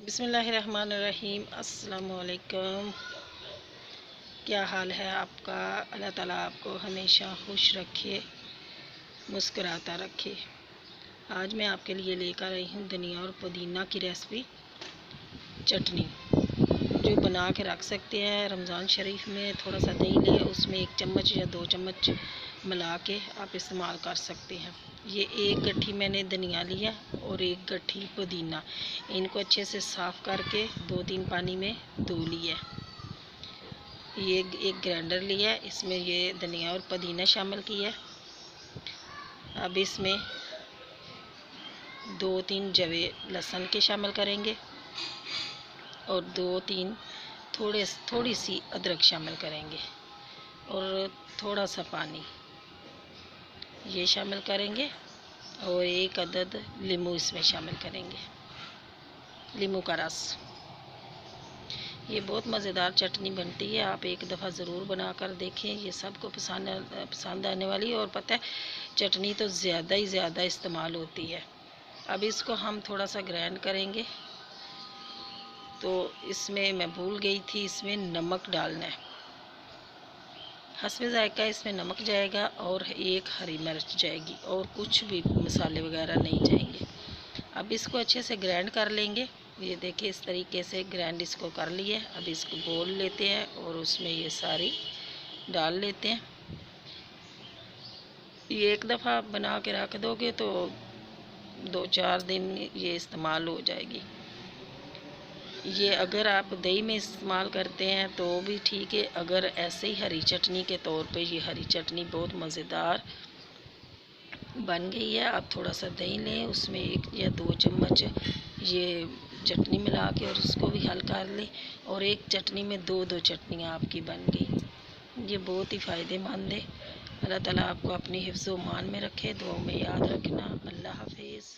बिस्मिल्लाहिर्रहमानिर्रहीम। अस्सलामुअलैकुम। क्या हाल है आपका? अल्लाह ताला आपको हमेशा खुश रखे, मुस्कुराता रखे। आज मैं आपके लिए लेकर आई हूँ धनिया और पुदीना की रेसिपी चटनी, जो बना के रख सकते हैं। रमज़ान शरीफ में थोड़ा सा दही ले, उसमें 1 चम्मच या 2 चम्मच मिला के आप इस्तेमाल कर सकते हैं। ये 1 गट्ठी मैंने धनिया लिया और 1 गट्ठी पुदीना। इनको अच्छे से साफ़ करके 2-3 पानी में धो लिया। ये एक ग्राइंडर लिया, इसमें ये धनिया और पुदीना शामिल किया। अब इसमें 2-3 जवे लहसुन के शामिल करेंगे और 2-3 थोड़ी सी अदरक शामिल करेंगे और थोड़ा सा पानी ये शामिल करेंगे और 1 अदद नींबू इसमें शामिल करेंगे, नींबू का रस। ये बहुत मज़ेदार चटनी बनती है, आप एक दफ़ा ज़रूर बनाकर देखें। ये सबको पसंद आने वाली है और पता है चटनी तो ज़्यादा इस्तेमाल होती है। अब इसको हम थोड़ा सा ग्राइंड करेंगे। तो इसमें मैं भूल गई थी, इसमें नमक डालना है। हस्बे ज़ायक़ा इसमें नमक जाएगा और 1 हरी मिर्च जाएगी और कुछ भी मसाले वगैरह नहीं जाएंगे। अब इसको अच्छे से ग्राइंड कर लेंगे। ये देखिए इस तरीके से ग्राइंड इसको कर लिए। अब इसको बोल लेते हैं और उसमें ये सारी डाल लेते हैं। ये एक दफ़ा बना के रख दोगे तो 2-4 दिन ये इस्तेमाल हो जाएगी। ये अगर आप दही में इस्तेमाल करते हैं तो भी ठीक है, अगर ऐसे ही हरी चटनी के तौर पे ये हरी चटनी बहुत मज़ेदार बन गई है। आप थोड़ा सा दही लें, उसमें 1 या 2 चम्मच ये चटनी मिला के और उसको भी हल कर लें और एक चटनी में 2-2 चटनियाँ आपकी बन गई। ये बहुत ही फ़ायदेमंद है। अल्लाह ताला आपको अपनी हिफ्ज़-ओ-मान में रखे। दुआ में याद रखना। अल्लाह हाफिज़।